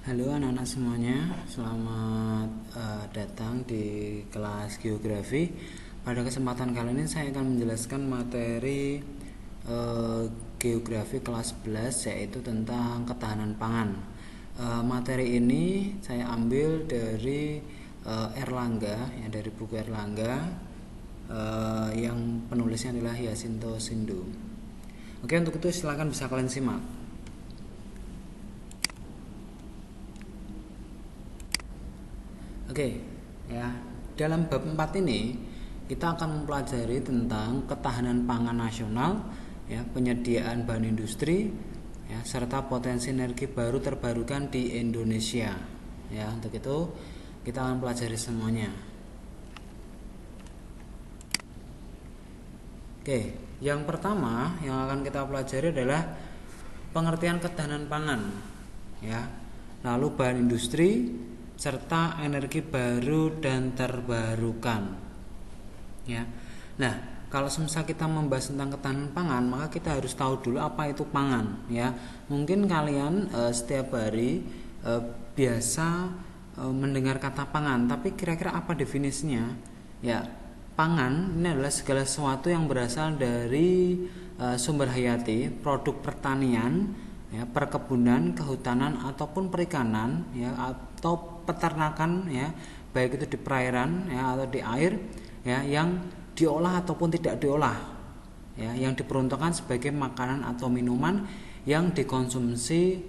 Halo anak-anak semuanya, selamat datang di kelas geografi. Pada kesempatan kali ini saya akan menjelaskan materi geografi kelas 11, yaitu tentang ketahanan pangan. Materi ini saya ambil dari Erlangga, ya, dari buku Erlangga, yang penulisnya adalah Yasinto Sindu. Oke, untuk itu silakan bisa kalian simak. Oke, ya. Dalam bab 4 ini kita akan mempelajari tentang ketahanan pangan nasional, ya, penyediaan bahan industri, ya, serta potensi energi baru terbarukan di Indonesia. Ya, untuk itu kita akan pelajari semuanya. Oke, yang pertama yang akan kita pelajari adalah pengertian ketahanan pangan, ya. Lalu bahan industri serta energi baru dan terbarukan, ya. Nah, kalau semisal kita membahas tentang ketahanan pangan, maka kita harus tahu dulu apa itu pangan, ya. Mungkin kalian setiap hari biasa mendengar kata pangan, tapi kira-kira apa definisinya? Ya, pangan ini adalah segala sesuatu yang berasal dari sumber hayati, produk pertanian, ya, perkebunan, kehutanan ataupun perikanan, ya, atau peternakan, ya, baik itu di perairan, ya, atau di air, ya, yang diolah ataupun tidak diolah, ya, yang diperuntukkan sebagai makanan atau minuman yang dikonsumsi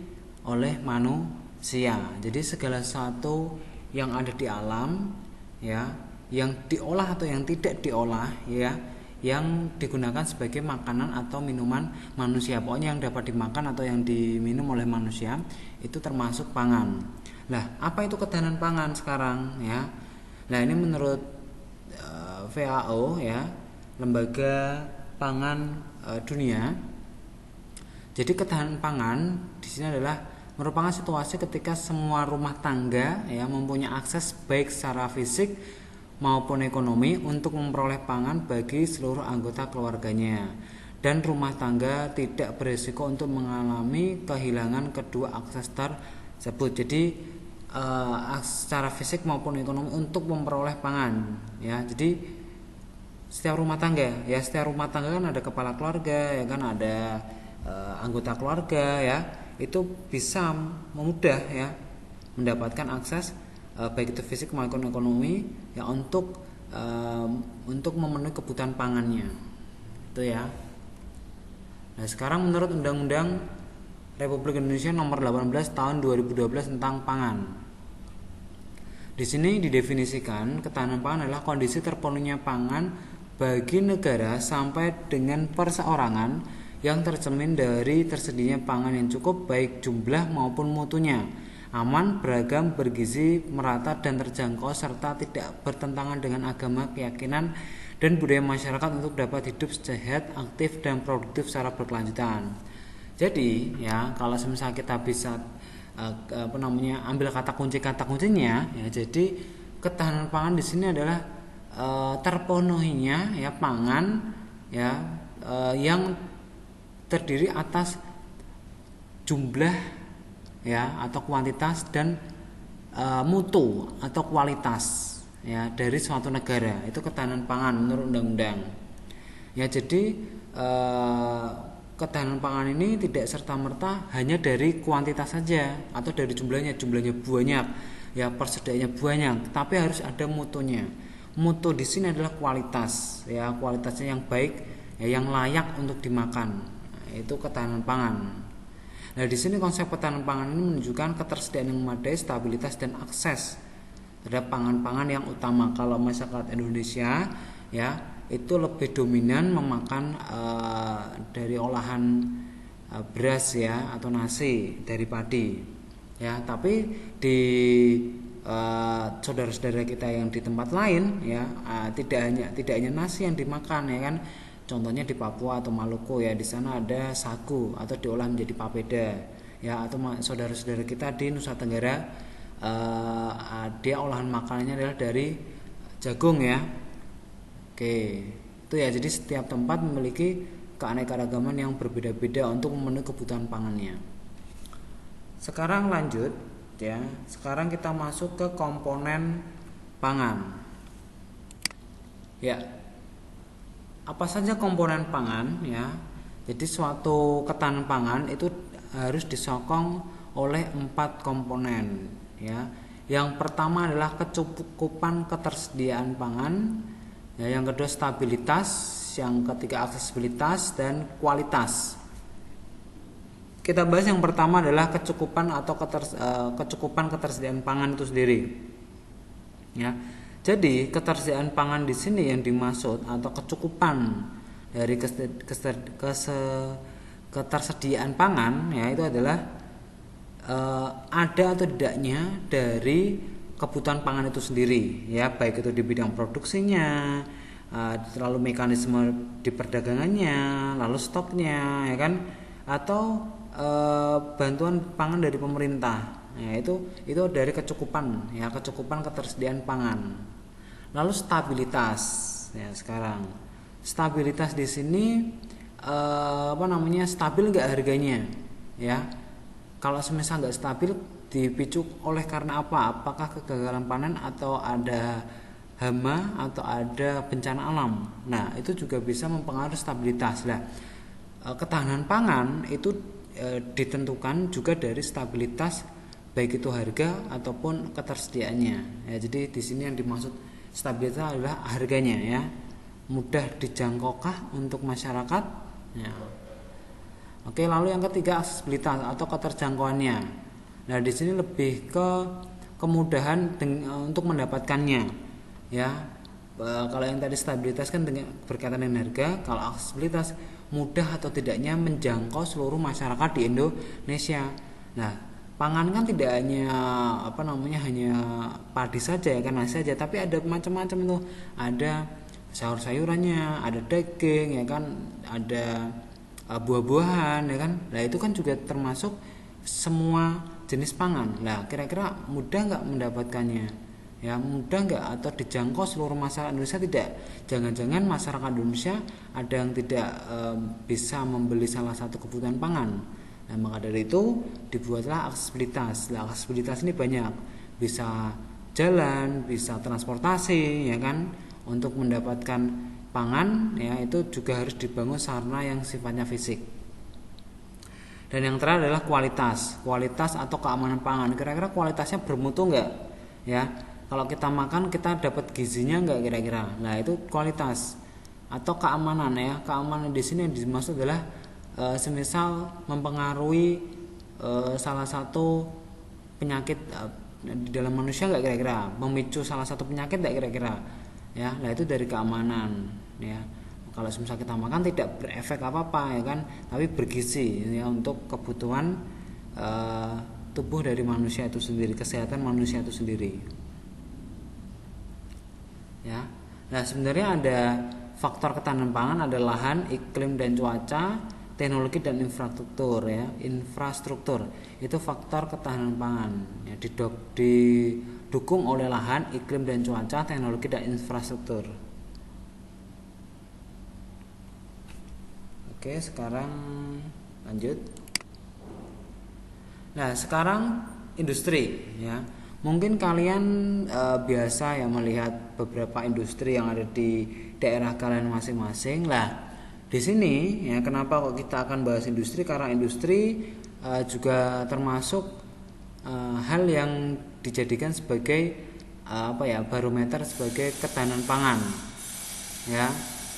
oleh manusia. Jadi segala sesuatu yang ada di alam, ya, yang diolah atau yang tidak diolah, ya, yang digunakan sebagai makanan atau minuman manusia. Pokoknya yang dapat dimakan atau yang diminum oleh manusia itu termasuk pangan. Nah, apa itu ketahanan pangan sekarang, ya? Nah, ini menurut FAO, ya, Lembaga Pangan Dunia. Jadi ketahanan pangan di sini adalah merupakan situasi ketika semua rumah tangga, ya, mempunyai akses baik secara fisik maupun ekonomi untuk memperoleh pangan bagi seluruh anggota keluarganya, dan rumah tangga tidak berisiko untuk mengalami kehilangan kedua akses tersebut. Jadi secara fisik maupun ekonomi untuk memperoleh pangan, ya. Jadi setiap rumah tangga, ya, setiap rumah tangga kan ada kepala keluarga, ya kan, ada anggota keluarga, ya, itu bisa memudah, ya, mendapatkan akses baik itu fisik maupun ekonomi, ya, untuk memenuhi kebutuhan pangannya, itu, ya. Nah, sekarang menurut Undang-Undang Republik Indonesia Nomor 18 Tahun 2012 tentang pangan, di sini didefinisikan ketahanan pangan adalah kondisi terpenuhinya pangan bagi negara sampai dengan perseorangan yang tercermin dari tersedianya pangan yang cukup baik jumlah maupun mutunya, aman, beragam, bergizi, merata dan terjangkau, serta tidak bertentangan dengan agama, keyakinan, dan budaya masyarakat untuk dapat hidup sehat, aktif, dan produktif secara berkelanjutan. Jadi, ya, kalau semisal kita bisa ambil kata kuncinya, ya, jadi ketahanan pangan di sini adalah terpenuhinya, ya, pangan, ya, yang terdiri atas jumlah, ya, atau kuantitas dan mutu atau kualitas, ya, dari suatu negara. Itu ketahanan pangan menurut undang-undang. Ya, jadi ketahanan pangan ini tidak serta-merta hanya dari kuantitas saja atau dari jumlahnya banyak, ya, persediaannya banyak, tapi harus ada mutunya. Mutu di sini adalah kualitas, ya, kualitasnya yang baik, ya, yang layak untuk dimakan. Itu ketahanan pangan. Nah, di sini konsep ketahanan pangan ini menunjukkan ketersediaan yang memadai, stabilitas dan akses terhadap pangan-pangan yang utama. Kalau masyarakat Indonesia, ya, itu lebih dominan memakan dari olahan beras, ya, atau nasi dari padi, ya. Tapi di saudara-saudara kita yang di tempat lain, ya, tidak hanya nasi yang dimakan, ya kan. Contohnya di Papua atau Maluku, ya, di sana ada sagu atau diolah menjadi papeda, ya, atau saudara-saudara kita di Nusa Tenggara, dia olahan makanannya adalah dari jagung, ya. Oke, itu, ya. Jadi setiap tempat memiliki keanekaragaman yang berbeda-beda untuk memenuhi kebutuhan pangannya. Sekarang lanjut ya. Sekarang kita masuk ke komponen pangan. Ya. Apa saja komponen pangan ya? Jadi suatu ketahanan pangan itu harus disokong oleh 4 komponen ya. Yang pertama adalah kecukupan ketersediaan pangan, ya, yang kedua stabilitas, yang ketiga aksesibilitas dan kualitas. Kita bahas yang pertama adalah kecukupan atau kecukupan ketersediaan pangan itu sendiri. Ya. Jadi ketersediaan pangan di sini yang dimaksud atau kecukupan dari ketersediaan pangan ya itu adalah ada atau tidaknya dari kebutuhan pangan itu sendiri ya, baik itu di bidang produksinya, lalu mekanisme di perdagangannya, lalu stoknya ya kan, atau bantuan pangan dari pemerintah. Ya, itu dari kecukupan ya, kecukupan ketersediaan pangan. Lalu stabilitas ya, sekarang stabilitas di sini stabil nggak harganya ya. Kalau semisal nggak stabil dipicu oleh karena apa? Apakah kegagalan panen atau ada hama atau ada bencana alam. Nah itu juga bisa mempengaruhi stabilitas. Nah ketahanan pangan itu ditentukan juga dari stabilitas, baik itu harga ataupun ketersediaannya ya. Jadi di sini yang dimaksud stabilitas adalah harganya ya, mudah dijangkaukah untuk masyarakat ya. Oke, lalu yang ketiga aksesibilitas atau keterjangkauannya. Nah di sini lebih ke kemudahan untuk mendapatkannya ya. Kalau yang tadi stabilitas kan berkaitan dengan harga, kalau aksesibilitas mudah atau tidaknya menjangkau seluruh masyarakat di Indonesia. Nah pangan kan tidak hanya hanya padi saja ya kan, nasi saja, tapi ada macam-macam tuh, ada sayur-sayurannya, ada daging ya kan, ada buah-buahan ya kan. Nah itu kan juga termasuk semua jenis pangan. Nah kira-kira mudah nggak mendapatkannya ya, mudah nggak atau dijangkau seluruh masyarakat Indonesia? Tidak. Jangan-jangan masyarakat Indonesia ada yang tidak bisa membeli salah satu kebutuhan pangan. Nah maka dari itu dibuatlah aksesibilitas. Nah aksesibilitas ini banyak, bisa jalan, bisa transportasi ya kan. Untuk mendapatkan pangan ya itu juga harus dibangun sarana yang sifatnya fisik. Dan yang terakhir adalah kualitas atau keamanan pangan. Kira-kira kualitasnya bermutu enggak ya? Kalau kita makan kita dapat gizinya enggak kira-kira? Nah itu kualitas atau keamanan ya. Keamanan di sini yang dimaksud adalah semisal mempengaruhi salah satu penyakit di dalam manusia enggak kira-kira? Memicu salah satu penyakit enggak kira-kira? Ya, nah itu dari keamanan ya. Kalau misal kita makan tidak berefek apa-apa ya kan, tapi bergizi ya untuk kebutuhan tubuh dari manusia itu sendiri, kesehatan manusia itu sendiri. Ya. Nah, sebenarnya ada faktor ketahanan pangan, ada lahan, iklim dan cuaca, teknologi dan infrastruktur ya. Infrastruktur itu faktor ketahanan pangan ya, didukung oleh lahan, iklim dan cuaca, teknologi dan infrastruktur. Oke, sekarang lanjut. Nah, sekarang industri ya. Mungkin kalian biasa ya melihat beberapa industri yang ada di daerah kalian masing-masing. Lah, di sini ya kenapa kok kita akan bahas industri? Karena industri juga termasuk hal yang dijadikan sebagai barometer sebagai ketahanan pangan ya.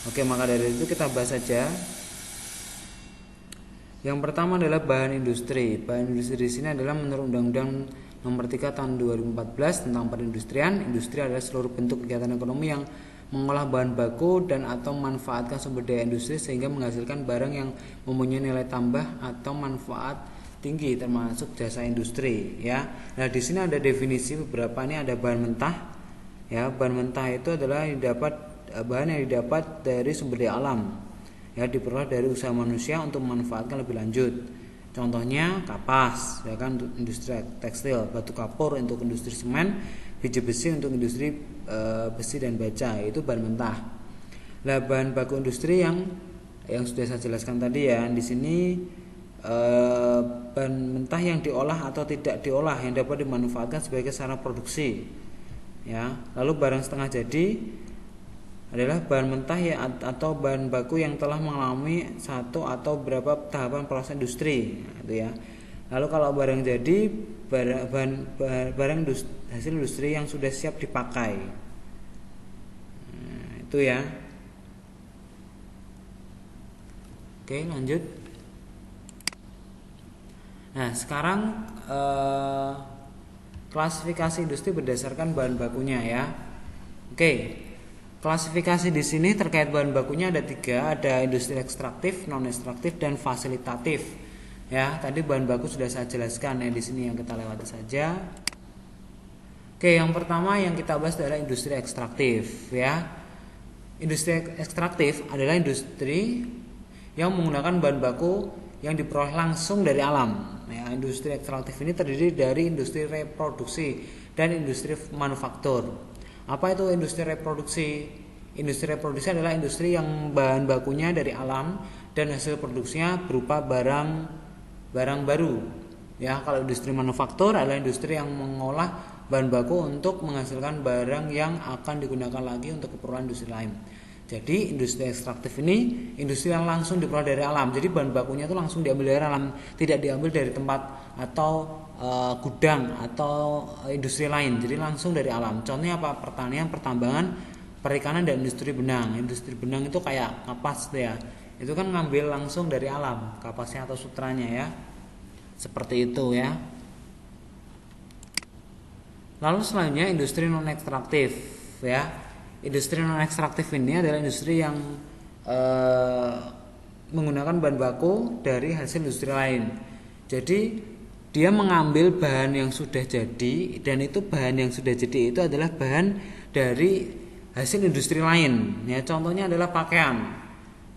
Oke, maka dari itu kita bahas saja. Yang pertama adalah bahan industri. Bahan industri di sini adalah menurut Undang-Undang Nomor 3 Tahun 2014 tentang perindustrian. Industri adalah seluruh bentuk kegiatan ekonomi yang mengolah bahan baku dan atau memanfaatkan sumber daya industri sehingga menghasilkan barang yang mempunyai nilai tambah atau manfaat tinggi, termasuk jasa industri ya. Nah di sini ada definisi beberapa, ini ada bahan mentah ya. Bahan mentah itu adalah bahan yang didapat dari sumber daya alam ya, diperoleh dari usaha manusia untuk memanfaatkan lebih lanjut. Contohnya kapas ya kan, untuk industri tekstil, batu kapur untuk industri semen, biji besi untuk industri besi dan baja, itu bahan mentah. Nah bahan baku industri yang sudah saya jelaskan tadi ya, di sini bahan mentah yang diolah atau tidak diolah yang dapat dimanfaatkan sebagai sarana produksi. Ya, lalu barang setengah jadi adalah bahan mentah ya atau bahan baku yang telah mengalami satu atau beberapa tahapan proses industri, itu ya. Lalu kalau barang jadi barang hasil industri yang sudah siap dipakai. Nah, itu ya. Oke, lanjut. Nah, sekarang klasifikasi industri berdasarkan bahan bakunya ya. Oke, klasifikasi di sini terkait bahan bakunya ada 3, ada industri ekstraktif, non ekstraktif, dan fasilitatif. Ya, tadi bahan baku sudah saya jelaskan ya, di sini yang kita lewati saja. Oke, yang pertama yang kita bahas adalah industri ekstraktif ya. Industri ekstraktif adalah industri yang menggunakan bahan baku yang diperoleh langsung dari alam. Ya, industri ekstraktif ini terdiri dari industri reproduksi dan industri manufaktur. Apa itu industri reproduksi? Industri reproduksi adalah industri yang bahan bakunya dari alam dan hasil produksinya berupa barang baru. Ya, kalau industri manufaktur adalah industri yang mengolah bahan baku untuk menghasilkan barang yang akan digunakan lagi untuk keperluan industri lain. Jadi industri ekstraktif ini industri yang langsung diperoleh dari alam. Jadi bahan bakunya itu langsung diambil dari alam, tidak diambil dari tempat atau gudang atau industri lain. Jadi langsung dari alam. Contohnya apa? Pertanian, pertambangan, perikanan, dan industri benang. Industri benang itu kayak kapas ya. Itu kan ngambil langsung dari alam, kapasnya atau sutranya ya. Seperti itu ya. Lalu selanjutnya industri non ekstraktif ya. Industri non ekstraktif ini adalah industri yang menggunakan bahan baku dari hasil industri lain. Jadi dia mengambil bahan yang sudah jadi, dan itu bahan yang sudah jadi itu adalah bahan dari hasil industri lain. Ya, contohnya adalah pakaian.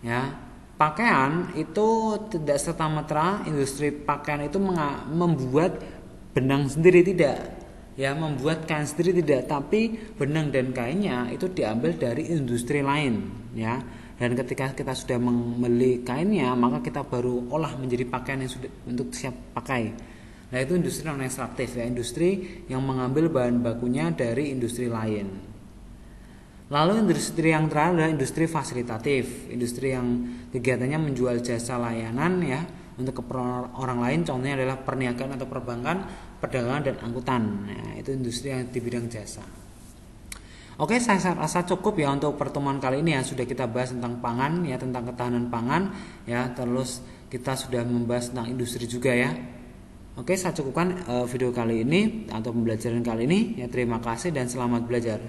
Ya, pakaian itu tidak serta-merta industri pakaian itu membuat benang sendiri, tidak. Ya, membuat kain sendiri tidak, tapi benang dan kainnya itu diambil dari industri lain ya. Dan ketika kita sudah membeli kainnya, maka kita baru olah menjadi pakaian yang sudah untuk siap pakai. Nah, itu industri non ekstraktif ya, industri yang mengambil bahan bakunya dari industri lain. Lalu industri yang terakhir adalah industri fasilitatif, industri yang kegiatannya menjual jasa layanan ya untuk keperluan orang lain. Contohnya adalah perniagaan atau perbankan, perdagangan, dan angkutan. Nah, itu industri yang di bidang jasa. Oke, saya rasa cukup ya untuk pertemuan kali ini ya. Sudah kita bahas tentang pangan ya, tentang ketahanan pangan ya. Terus kita sudah membahas tentang industri juga ya. Oke, saya cukupkan video kali ini atau pembelajaran kali ini ya. Terima kasih dan selamat belajar.